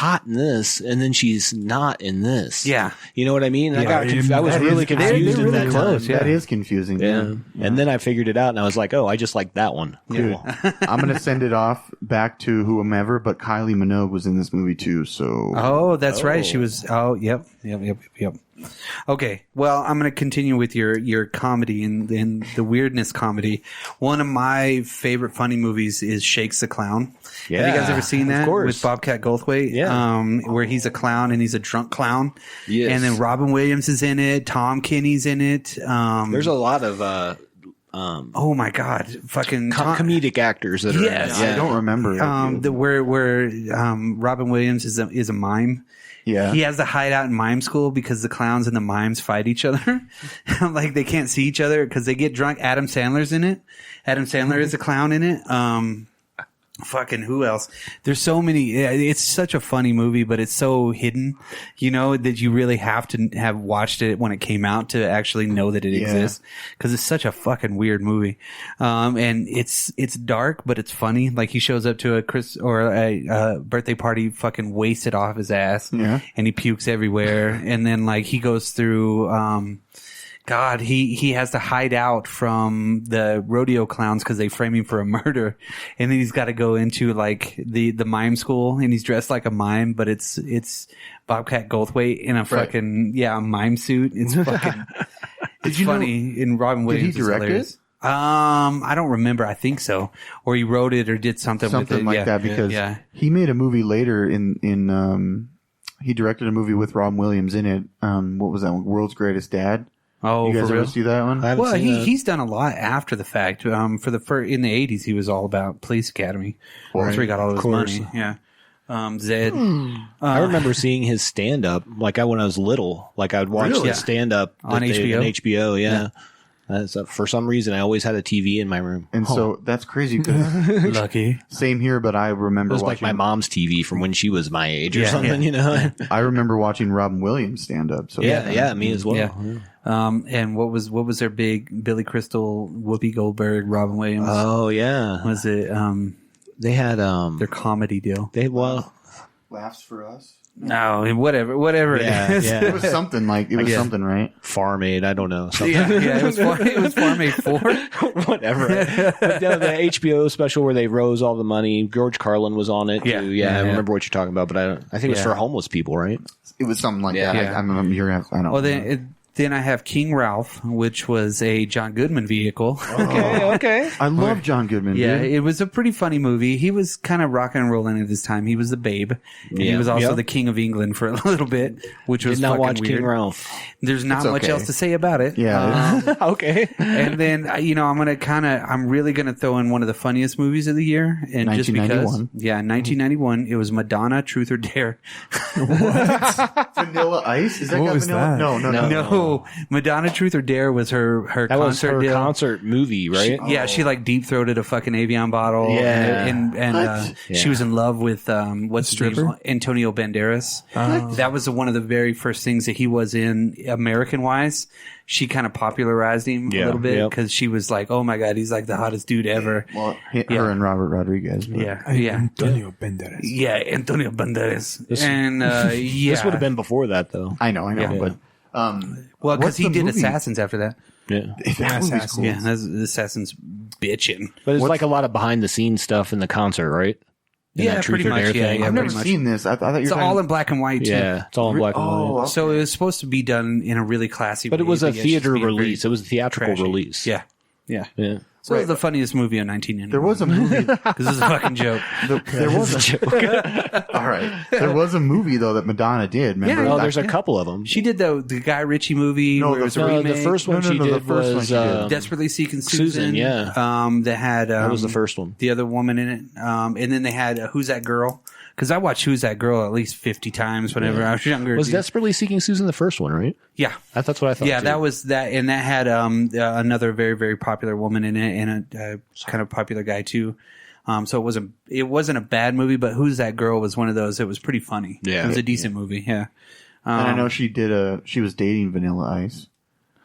hot in this, and then she's not in this. Yeah. You know what I mean? Yeah, I was really confused They're at really that close. time. Yeah. That is confusing. Yeah. And then I figured it out, and I was like, oh, I just like that one. Dude, Cool. I'm going to send it off back to whomever, but Kylie Minogue was in this movie too, so... Oh, that's right. She was. Oh, yep. Okay. Well, I'm going to continue with your comedy and the weirdness comedy. One of my favorite funny movies is Shakes the Clown. Yeah, have you guys ever seen that? of course. With Bobcat Goldthwait? Yeah. Where he's a clown and he's a drunk clown. Yes. And then Robin Williams is in it. Tom Kenny's in it. There's a lot of oh my God, fucking comedic actors that are Yes. in it. I don't remember. where Robin Williams is a mime. Yeah. He has to hide out in mime school because the clowns and the mimes fight each other. Like they can't see each other because they get drunk. Adam Sandler's in it. Adam Sandler is a clown in it. Fucking who else? There's so many. It's such a funny movie, but it's so hidden, that you really have to have watched it when it came out to actually know that it exists. Because it's such a fucking weird movie, and it's dark, but it's funny. Like he shows up to a birthday party, fucking wasted off his ass, and he pukes everywhere, and then like he goes through. God, he has to hide out from the rodeo clowns because they frame him for a murder, and then he's got to go into like the mime school, and he's dressed like a mime, but it's Bobcat Goldthwait in a fucking a mime suit. It's fucking it's funny. And Robin Williams did he direct is hilarious. it? I don't remember. I think so, or he wrote it or did something with it. Like that because he made a movie later in he directed a movie with Robin Williams in it. What was that one? World's Greatest Dad. Oh, you guys for ever real? see that one? Well, he's done a lot after the fact. In the 80s, he was all about Police Academy. That's where he got all his money. Yeah. Zed. I remember seeing his stand up when I was little. Like I would watch the stand up on HBO. On HBO, yeah. For some reason, I always had a TV in my room. And so that's crazy. Lucky. Same here, but I remember it was watching like my mom's TV from when she was my age or something, I remember watching Robin Williams stand up. So me as well. Yeah. And what was their big Billy Crystal, Whoopi Goldberg, Robin Williams? Oh yeah. Was it they had their comedy deal? Laughs for Us. No, whatever it is. It was something something, right? Farm Aid, I don't know. Something. It was Farm Aid 4. Whatever. But the HBO special where they rose all the money, George Carlin was on it too. Yeah, I remember what you're talking about, but I think it was for homeless people, right? It was something like that. Yeah. I don't know. Then I have King Ralph, which was a John Goodman vehicle. Okay. I love John Goodman. Yeah, dude. it was a pretty funny movie. He was kind of rocking and rolling at this time. He was the Babe. And he was also the King of England for a little bit, which was Did not fucking watch weird. King Ralph. There's not much else to say about it. Yeah. Okay. And then, I'm really going to throw in one of the funniest movies of the year. And just because. 1991. It was Madonna, Truth or Dare. Vanilla Ice? Is that What got was vanilla? that? No. Madonna, Truth or Dare was her That concert was her deal. concert movie, right? She like deep throated a fucking Avion bottle. Yeah. And she was in love with what's his name? Antonio Banderas. That was one of the very first things that he was in American wise. She kind of popularized him a little bit because she was like, "Oh my God, he's like the hottest dude ever." Well, her and Robert Rodriguez. But. Antonio Banderas. Yeah, Antonio Banderas. This would have been before that, though. I know, but well, because he did movie? Assassins after that. Yeah. Assassin's cool. Yeah, that's Assassins bitching. But it's like a lot of behind the scenes stuff in the concert, right? In that Truth pretty or Dare much. thing. Yeah, I've never pretty much. seen this. I thought you were It's talking... all in black and white too. Yeah, it's all in black and white. okay. So it was supposed to be done in a really classy way. But it was a but it's just theater being very release. It was a theatrical trashy. release. Yeah. So it was the funniest movie in 1991. There was a movie. This is a fucking joke. There was a joke. All right. There was a movie though that Madonna did. Remember? Yeah. Oh, there's a couple of them. She did the Guy Ritchie movie where it was a remake. The first one she did was Desperately Seeking Susan. yeah. That had that was the first one. The other woman in it. And then they had Who's That Girl? Because I watched Who's That Girl at least 50 times whenever I was younger. Was Desperately Seeking Susan the first one, right? Yeah. That's what I thought. Yeah, too. that was that, and that had another very, very popular woman in it, and a kind of popular guy too. So it wasn't a bad movie, but Who's That Girl was one of those. It was pretty funny. Yeah, it was a decent movie. Yeah, and I know she was dating Vanilla Ice.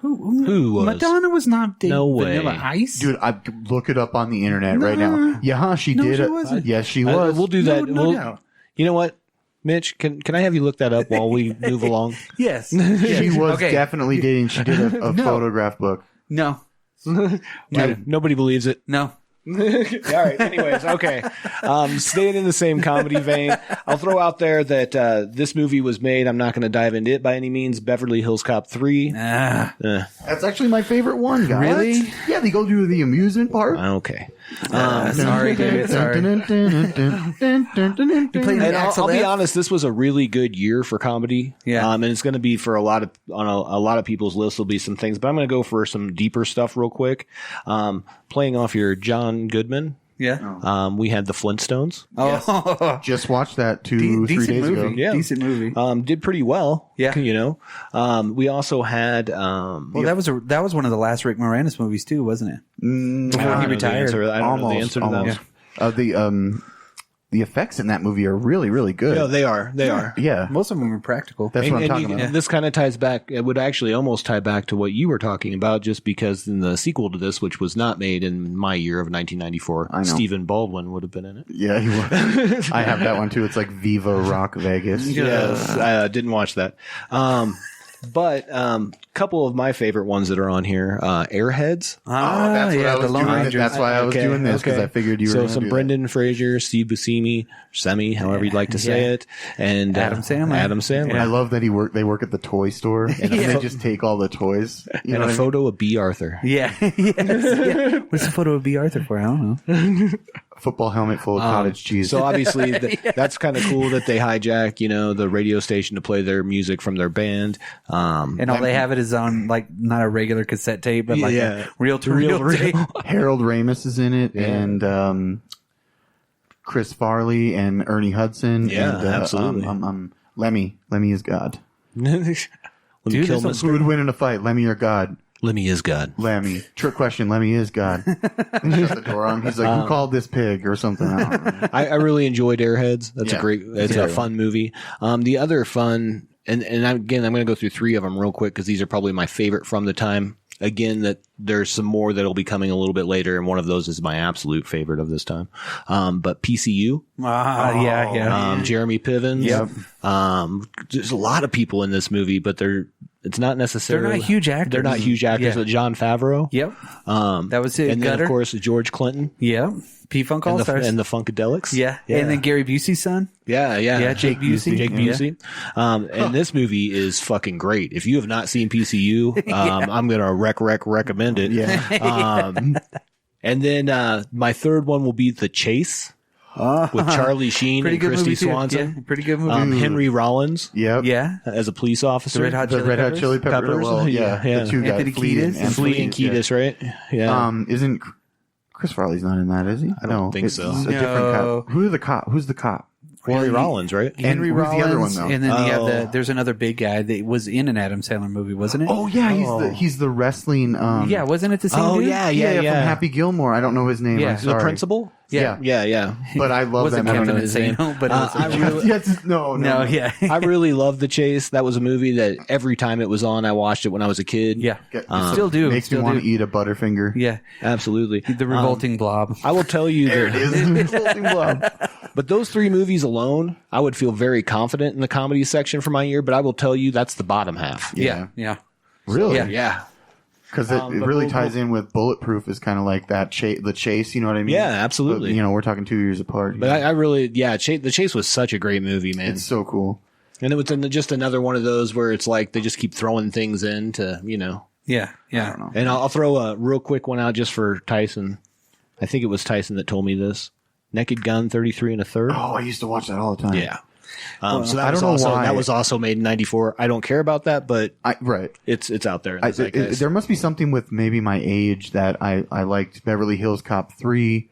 Who was? Madonna was not dating No way. Vanilla Ice. Dude, I look it up on the internet right now. Yeah, she did. She wasn't. Yes, she was. We'll do that. No doubt. You know what? Mitch, can I have you look that up while we move along? Yes. She was definitely dating. She did a photograph book. No. Nobody believes it. No. All right. Anyways, okay. Staying in the same comedy vein, I'll throw out there that this movie was made. I'm not going to dive into it by any means. Beverly Hills Cop 3. That's actually my favorite one, guys. Really? Yeah, they go to the amusement park. Okay. Sorry, David. Sorry. And I'll be honest, this was a really good year for comedy. Yeah. And it's going to be for a lot of people's lists will be some things, but I'm going to go for some deeper stuff real quick. Playing off your John Goodman. Yeah. We had the Flintstones. Oh, Just watched that 3 days movie. ago. Yeah. Decent movie. Did pretty well. Yeah. You know, we also had, Well, that was one of the last Rick Moranis movies too, wasn't it? Before he retired. I don't know the answer to that. Yeah. The effects in that movie are really, really good. No, they are. They are. Yeah. Most of them are practical. That's what I'm talking about. This kind of ties back. It would actually almost tie back to what you were talking about, just because in the sequel to this, which was not made in my year of 1994, Stephen Baldwin would have been in it. Yeah, he was. I have that one too. It's like Viva Rock Vegas. Yes, I didn't watch that. But couple of my favorite ones that are on here, Airheads. That's what I was doing. That's why I was doing this, because I figured you were. So gonna some do Brendan Fraser, Steve Buscemi, Semi, however you'd like to say it, and Adam Sandler. I love that they work at the toy store and they just take all the toys. You know and a what photo of B. Arthur. Yeah. What's the photo of B. Arthur for? I don't know. Football helmet full of cottage cheese. So obviously that's kind of cool that they hijack, the radio station to play their music from their band. And all they have it is on like not a regular cassette tape, but like a reel-to-reel tape. Harold Ramis is in it, and Chris Farley and Ernie Hudson. Yeah, and, absolutely. Lemmy is God. Dude, Who would win in a fight, Lemmy or God? Lemmy is God. Lemmy. Trick question. Lemmy is God. And shut the door on him. He's like, who called this pig or something? I don't know. I really enjoyed Airheads. That's it's a fun movie. The other fun, and again, I'm going to go through 3 of them real quick because these are probably my favorite from the time. Again, that there's some more that'll be coming a little bit later, and one of those is my absolute favorite of this time. But PCU. Jeremy Pivens. Yep. There's a lot of people in this movie, but it's not necessarily. They're not huge actors. They're not huge actors. Yeah. John Favreau. Yep. That was it. And then, of course, George Clinton. Yep. P-Funk All-Stars. And the Funkadelics. Yeah. And then Gary Busey's son. Yeah. Jake Busey. Jake Busey. And this movie is fucking great. If you have not seen PCU, I'm going to recommend it. Yeah. And then my third one will be The Chase. With Charlie Sheen and Christy Swanson. Yeah, pretty good movie. Henry Rollins. Yep. Yeah. As a police officer. The Red Hot Chili Peppers. Well, Yeah. The 2 guys. Anthony Kiedis. Flea and Kiedis, right? Yeah. Isn't Chris Farley's not in that, is he? I don't think so. It's a different cop. Who's the cop? Henry Rollins, right? Henry who's Rollins. the other one, though? And then you have there's another big guy that was in an Adam Sandler movie, wasn't it? Oh yeah, he's the wrestling. Yeah, wasn't it the same dude? Yeah. From Happy Gilmore. I don't know his name. Yeah. I'm sorry. The principal? Yeah. But I love that Wasn't Captain movie. Insano, but it was No. yeah. I really loved The Chase. That was a movie that every time it was on, I watched it when I was a kid. Yeah. Still do. Makes me want to eat a Butterfinger. Yeah. Absolutely. The Revolting Blob. I will tell you There it is. The Revolting Blob. But those 3 movies alone, I would feel very confident in the comedy section for my year, but I will tell you that's the bottom half. Yeah. Really? Yeah. Because it really ties in with Bulletproof is kind of like that the chase, you know what I mean? Yeah, absolutely. But, we're talking 2 years apart. But I really, The Chase was such a great movie, man. It's so cool. And it was just another one of those where it's like they just keep throwing things in to, Yeah. I don't know. And I'll throw a real quick one out just for Tyson. I think it was Tyson that told me this. Naked Gun, 33 1/3. Oh, I used to watch that all the time. Yeah. So I don't know why. that was also made in '94. I don't care about that, but Right. it's out there. In the There must be something with maybe my age that I liked Beverly Hills Cop 3.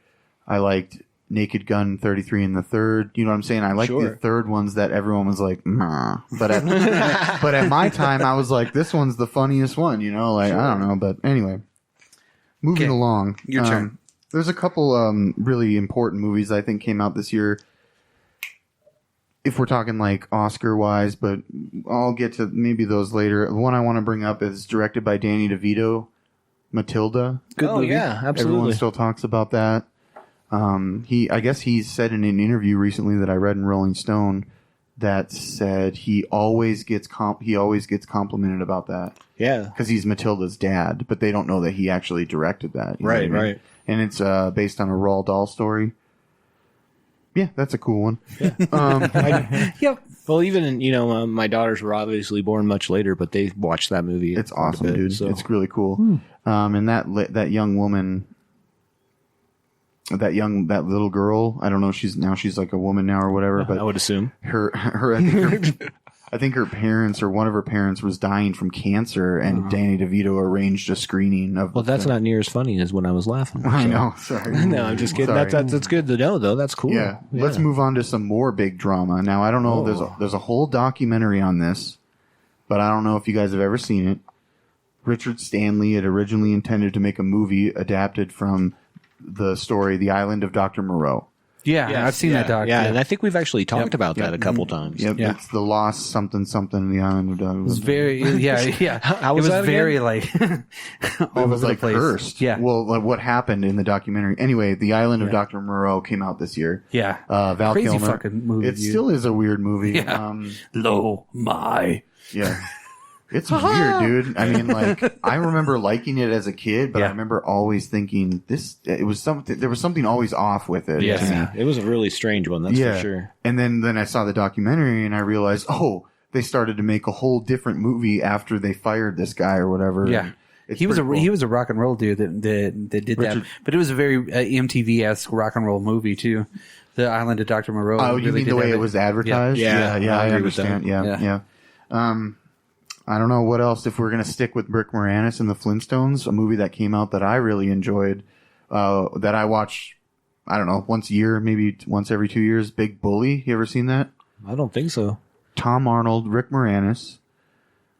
I liked Naked Gun 33 1/3. You know what I'm saying? I like the third ones that everyone was like, nah. But at my time, I was like, this one's the funniest one. I don't know. But anyway, moving along. Your turn. There's a couple really important movies I think came out this year. If we're talking like Oscar wise, but I'll get to maybe those later. The one I want to bring up is directed by Danny DeVito, Matilda. Good movie. Yeah, absolutely. Everyone still talks about that. I guess he said in an interview recently that I read in Rolling Stone that said he always gets complimented about that. Yeah, because he's Matilda's dad, but they don't know that he actually directed that. Right, right. And it's based on a Roald Dahl story. Yeah, that's a cool one. Yeah. Yep. Well, even my daughters were obviously born much later, but they watched that movie. It's awesome, dude. So. It's really cool. And that young woman, that little girl. I don't know. She's like a woman now or whatever. But I would assume her I think her parents or one of her parents was dying from cancer, and Danny DeVito arranged a screening of. Well, that's not near as funny as when I was laughing. I know. Sorry. No, I'm just kidding. Sorry. That's good to know, though. That's cool. Yeah. Let's move on to some more big drama. Now, I don't know. There's a whole documentary on this, but I don't know if you guys have ever seen it. Richard Stanley had originally intended to make a movie adapted from the story "The Island of Dr. Moreau." Yeah, I've seen that doc. Yeah, and I think we've actually talked about that a couple times. Yep, Yeah. it's the lost something the Island of Dr. It was very, yeah. How was it was that very again? like It was like cursed. Yeah. Well, like what happened in the documentary? Anyway, The Island of Dr. Moreau came out this year. Yeah. Val Crazy Kilmer. fucking movie. It still is a weird movie. Yeah. Lo my. Yeah. It's weird, dude. I mean, like, I remember liking it as a kid, but I remember always thinking there was something always off with it. Yeah, it was a really strange one, that's for sure. And then I saw the documentary and I realized, they started to make a whole different movie after they fired this guy or whatever. Yeah. He was a rock and roll dude that did that. But it was a very MTV-esque rock and roll movie, too. The Island of Dr. Moreau. Oh, you mean the way it was advertised? Yeah, I understand. Yeah. I don't know what else. If we're going to stick with Rick Moranis and the Flintstones, a movie that came out that I really enjoyed, that I watch, I don't know, once a year, maybe once every 2 years. Big Bully. You ever seen that? I don't think so. Tom Arnold, Rick Moranis.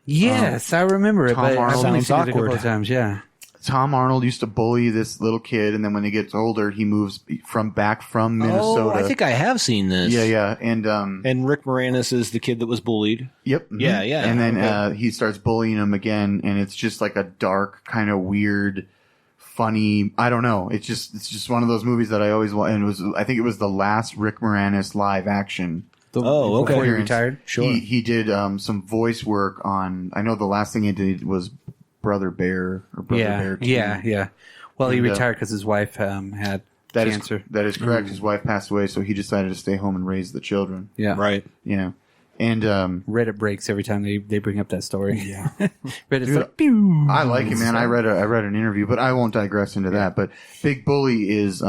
Yes, I remember it. Tom But Arnold I've only sounds seen it a couple awkward. of times. Yeah. Tom Arnold used to bully this little kid, and then when he gets older, he moves back from Minnesota. Oh, I think I have seen this. Yeah, and Rick Moranis is the kid that was bullied. yep, Yeah. And then he starts bullying him again, and it's just like a dark, kind of weird, funny. I don't know. It's just one of those movies that I always want. And I think it was the last Rick Moranis live action. Oh, okay. Before he appearance. retired? Sure. He did some voice work on. I know the last thing he did was Brother Bear or Brother Bear 2. Yeah. Well, he And, retired because his wife had cancer. That is correct. His wife passed away, so he decided to stay home and raise the children. Yeah. Right. Yeah. And Reddit breaks every time they bring up that story. Yeah. Reddit's Dude, like, pew. I like it, man. I read an interview, but I won't digress into that. But Big Bully is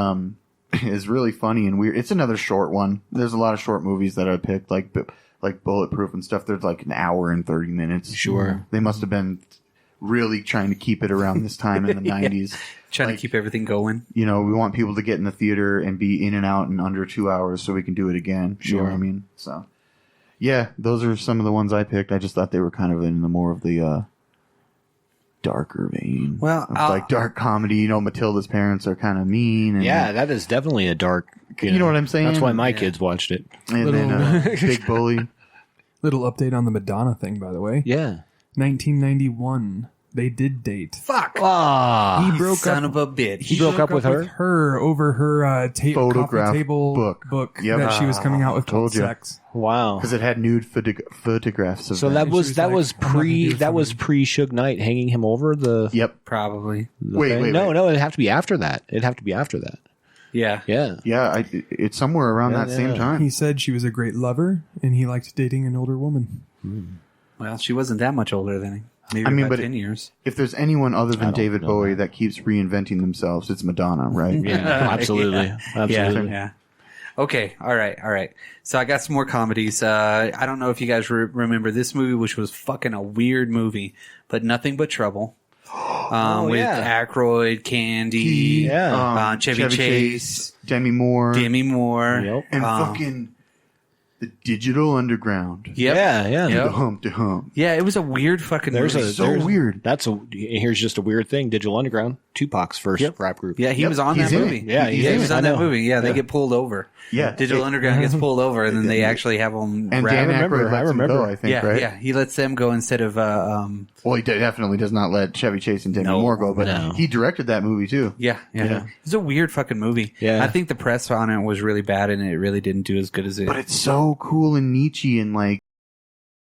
really funny and weird. It's another short one. There's a lot of short movies that I picked, like Bulletproof and stuff. There's like an hour and 30 minutes. Sure. They must have been really trying to keep it around this time in the 90s. Trying to keep everything going. You know, we want people to get in the theater and be in and out in under 2 hours so we can do it again. You know what I mean? So, yeah, those are some of the ones I picked. I just thought they were kind of in the more of the darker vein. Well, of like dark comedy. You know, Matilda's parents are kind of mean. And, Yeah, that is definitely a dark. You know what I'm saying? That's why my kids watched it. And then Big Bully. Little update on the Madonna thing, by the way. Yeah. 1991. They did date. Fuck. Ah. He broke Son up. of a bitch. He broke up with her? over her Photograph coffee table book. Yep. that she was coming out with Told called ya. Sex. Wow. Because it had nude photographs of So them. that was was like, was I'm not gonna pre do it for me. pre Suge Knight hanging him over the. Yep. Probably. the Wait, thing? wait, No, wait. it'd have to be after that. It'd have to be after that. Yeah. Yeah. Yeah, it's somewhere around that same time. He said she was a great lover and he liked dating an older woman. Well, she wasn't that much older than him. Maybe I mean, about but 10 years. If there's anyone other than don't David know Bowie that keeps reinventing themselves, it's Madonna, right? Yeah. Absolutely. Yeah. Absolutely. Yeah. Okay. All right. So I got some more comedies. I don't know if you guys remember this movie, which was fucking a weird movie, but Nothing But Trouble. With yeah. Aykroyd, Candy, Yeah. Chevy Chase, Demi Moore, Yep. and fucking the Digital Underground. Yep. Yeah. Yeah. Yep. The hump to hump. Yeah, it was a weird fucking movie. So weird. Here's just a weird thing. Digital Underground, Tupac's first rap group. Yeah, he Yep, was on he's that in movie. it. Yeah, he he was is. on I that know. movie. Yeah, they get pulled over. Yeah. Digital Underground gets pulled over, and then they actually have them. And rap. Dan Aykroyd lets him remember. go, I think, Yeah, right? yeah, he lets them go instead of. Well, he definitely does not let Chevy Chase and Demi No, Moore go, but no. he directed that movie too. Yeah. Yeah. It's a weird fucking movie. Yeah. I think the press on it was really bad, and it really didn't do as good as it. But it's so so cool and Nietzsche and like